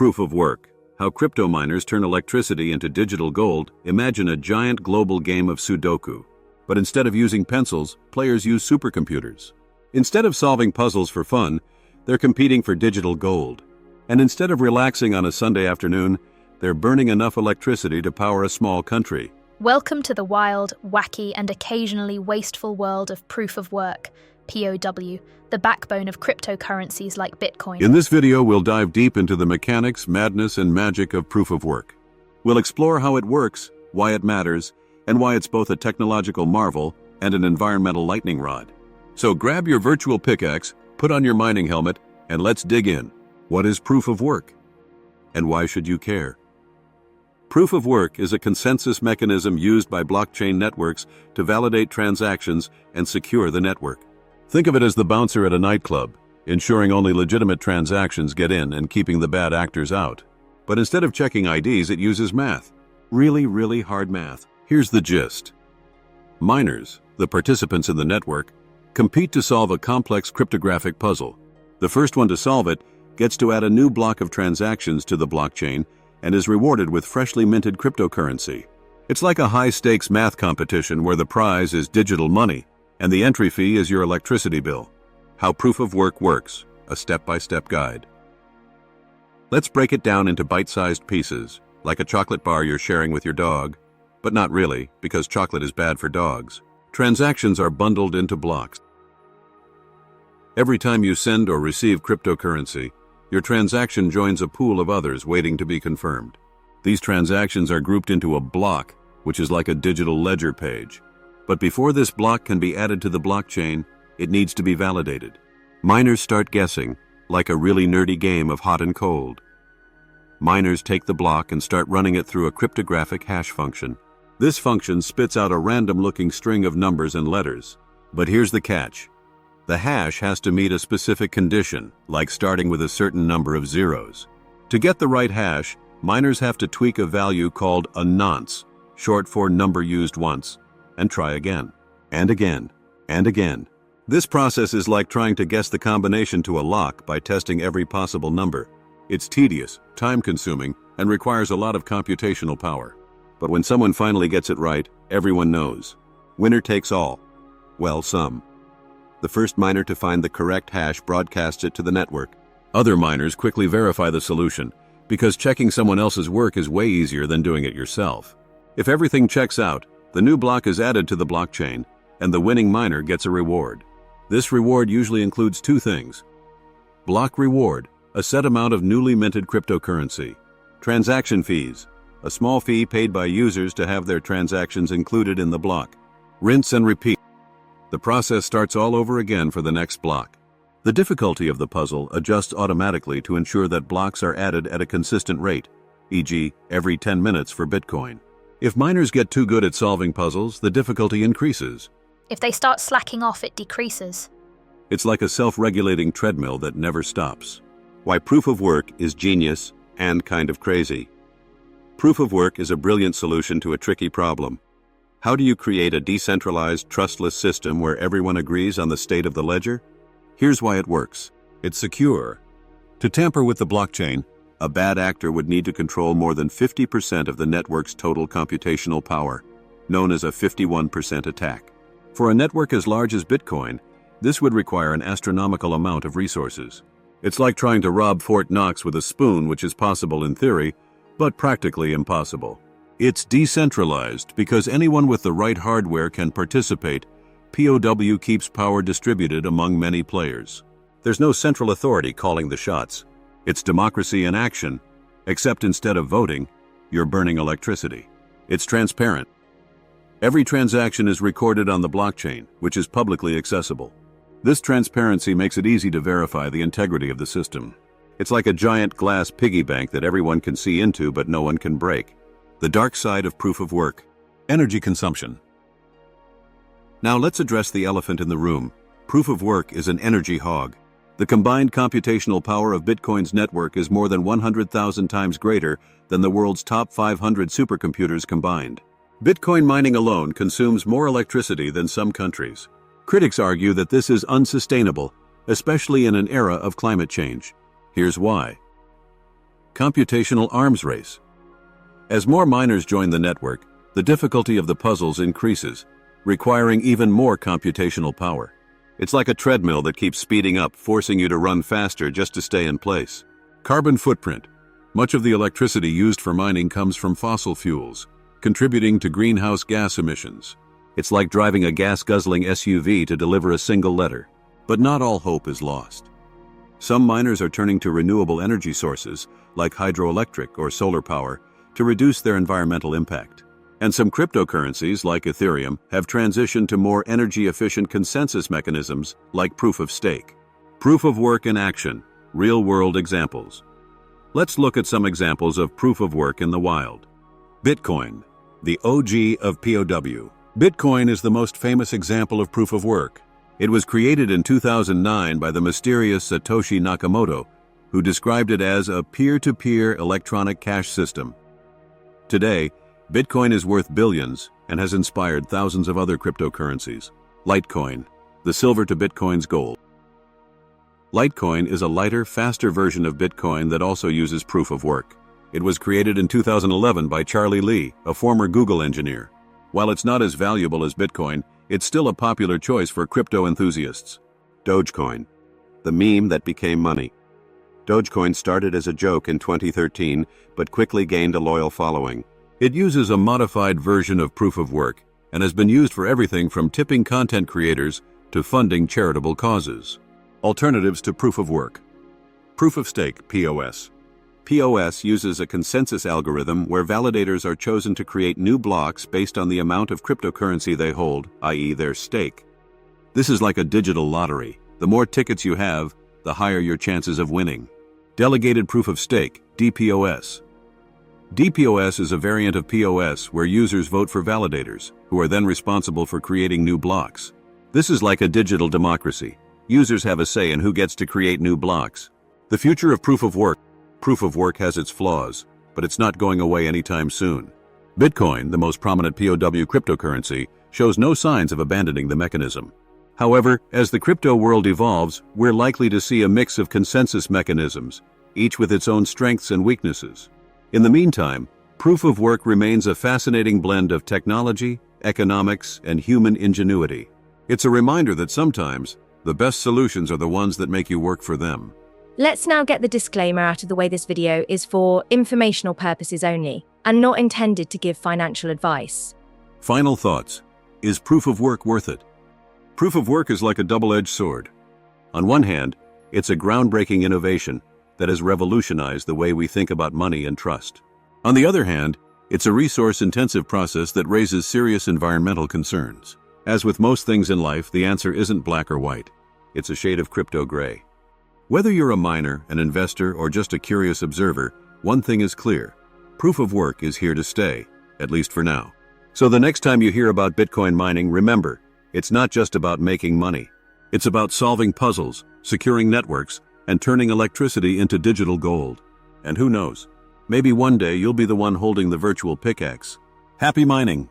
Proof of work. How crypto miners turn electricity into digital gold. Imagine a giant global game of Sudoku. But instead of using pencils, players use supercomputers. Instead of solving puzzles for fun, they're competing for digital gold. And instead of relaxing on a Sunday afternoon, they're burning enough electricity to power a small country. Welcome to the wild, wacky, and occasionally wasteful world of proof of work, POW, the backbone of cryptocurrencies like Bitcoin. In this video, we'll dive deep into the mechanics, madness, and magic of proof of work. We'll explore how it works, why it matters, and why it's both a technological marvel and an environmental lightning rod. So grab your virtual pickaxe, put on your mining helmet, and let's dig in. What is proof of work? And why should you care? Proof of work is a consensus mechanism used by blockchain networks to validate transactions and secure the network. Think of it as the bouncer at a nightclub, ensuring only legitimate transactions get in and keeping the bad actors out. But instead of checking IDs, it uses math. Really hard math. Here's the gist. Miners, the participants in the network, compete to solve a complex cryptographic puzzle. The first one to solve it gets to add a new block of transactions to the blockchain and is rewarded with freshly minted cryptocurrency. It's like a high-stakes math competition where the prize is digital money and the entry fee is your electricity bill. How proof of work works, a step-by-step guide. Let's break it down into bite-sized pieces, like a chocolate bar you're sharing with your dog, but not really, because chocolate is bad for dogs. Transactions are bundled into blocks. Every time you send or receive cryptocurrency, your transaction joins a pool of others waiting to be confirmed. These transactions are grouped into a block, which is like a digital ledger page. But before this block can be added to the blockchain, it needs to be validated. Miners start guessing, like a really nerdy game of hot and cold. Miners take the block and start running it through a cryptographic hash function. This function spits out a random-looking string of numbers and letters. But here's the catch. The hash has to meet a specific condition, like starting with a certain number of zeros. To get the right hash, miners have to tweak a value called a nonce, short for number used once, and try again, and again, and again. This process is like trying to guess the combination to a lock by testing every possible number. It's tedious, time-consuming, and requires a lot of computational power. But when someone finally gets it right, everyone knows. Winner takes all. Well, some. The first miner to find the correct hash broadcasts it to the network. Other miners quickly verify the solution, because checking someone else's work is way easier than doing it yourself. If everything checks out, the new block is added to the blockchain, and the winning miner gets a reward. This reward usually includes two things. Block reward, a set amount of newly minted cryptocurrency. Transaction fees, a small fee paid by users to have their transactions included in the block. Rinse and repeat. The process starts all over again for the next block. The difficulty of the puzzle adjusts automatically to ensure that blocks are added at a consistent rate, e.g., every 10 minutes for Bitcoin. If miners get too good at solving puzzles, the difficulty increases. If they start slacking off, it decreases. It's like a self-regulating treadmill that never stops. Why proof of work is genius and kind of crazy. Proof of work is a brilliant solution to a tricky problem. How do you create a decentralized, trustless system where everyone agrees on the state of the ledger? Here's why it works. It's secure. To tamper with the blockchain, a bad actor would need to control more than 50% of the network's total computational power, known as a 51% attack. For a network as large as Bitcoin, this would require an astronomical amount of resources. It's like trying to rob Fort Knox with a spoon, which is possible in theory, but practically impossible. It's decentralized because anyone with the right hardware can participate. POW keeps power distributed among many players. There's no central authority calling the shots. It's democracy in action, except instead of voting, you're burning electricity. It's transparent. Every transaction is recorded on the blockchain, which is publicly accessible. This transparency makes it easy to verify the integrity of the system. It's like a giant glass piggy bank that everyone can see into but no one can break. The dark side of proof of work. Energy consumption. Now let's address the elephant in the room. Proof of work is an energy hog. The combined computational power of Bitcoin's network is more than 100,000 times greater than the world's top 500 supercomputers combined. Bitcoin mining alone consumes more electricity than some countries. Critics argue that this is unsustainable, especially in an era of climate change. Here's why. Computational arms race. As more miners join the network, the difficulty of the puzzles increases, requiring even more computational power. It's like a treadmill that keeps speeding up, forcing you to run faster just to stay in place. Carbon footprint. Much of the electricity used for mining comes from fossil fuels, contributing to greenhouse gas emissions. It's like driving a gas-guzzling SUV to deliver a single letter. But not all hope is lost. Some miners are turning to renewable energy sources, like hydroelectric or solar power, to reduce their environmental impact. And some cryptocurrencies, like Ethereum, have transitioned to more energy-efficient consensus mechanisms, like proof of stake. Proof of work in action. Real-world examples. Let's look at some examples of proof of work in the wild. Bitcoin, the OG of POW. Bitcoin is the most famous example of proof of work. It was created in 2009 by the mysterious Satoshi Nakamoto, who described it as a peer-to-peer electronic cash system. Today, Bitcoin is worth billions and has inspired thousands of other cryptocurrencies. Litecoin, the silver to Bitcoin's gold. Litecoin is a lighter, faster version of Bitcoin that also uses proof of work. It was created in 2011 by Charlie Lee, a former Google engineer. While it's not as valuable as Bitcoin, it's still a popular choice for crypto enthusiasts. Dogecoin, the meme that became money. Dogecoin started as a joke in 2013, but quickly gained a loyal following. It uses a modified version of proof of work and has been used for everything from tipping content creators to funding charitable causes. Alternatives to proof of work. Proof of stake, POS. POS uses a consensus algorithm where validators are chosen to create new blocks based on the amount of cryptocurrency they hold, i.e. their stake. This is like a digital lottery. The more tickets you have, the higher your chances of winning. Delegated proof of stake, DPoS. DPoS is a variant of POS where users vote for validators, who are then responsible for creating new blocks. This is like a digital democracy. Users have a say in who gets to create new blocks. The future of proof of work. Proof of work has its flaws, but it's not going away anytime soon. Bitcoin, the most prominent POW cryptocurrency, shows no signs of abandoning the mechanism. However, as the crypto world evolves, we're likely to see a mix of consensus mechanisms, each with its own strengths and weaknesses. In the meantime, proof of work remains a fascinating blend of technology, economics, and human ingenuity. It's a reminder that sometimes, the best solutions are the ones that make you work for them. Let's now get the disclaimer out of the way. This video is for informational purposes only and not intended to give financial advice. Final thoughts. Is proof of work worth it? Proof of work is like a double-edged sword. On one hand, it's a groundbreaking innovation that has revolutionized the way we think about money and trust. On the other hand, it's a resource-intensive process that raises serious environmental concerns. As with most things in life, the answer isn't black or white. It's a shade of crypto gray. Whether you're a miner, an investor, or just a curious observer, one thing is clear. Proof of work is here to stay, at least for now. So the next time you hear about Bitcoin mining, remember, it's not just about making money. It's about solving puzzles, securing networks, and turning electricity into digital gold. And who knows, maybe one day you'll be the one holding the virtual pickaxe. Happy mining!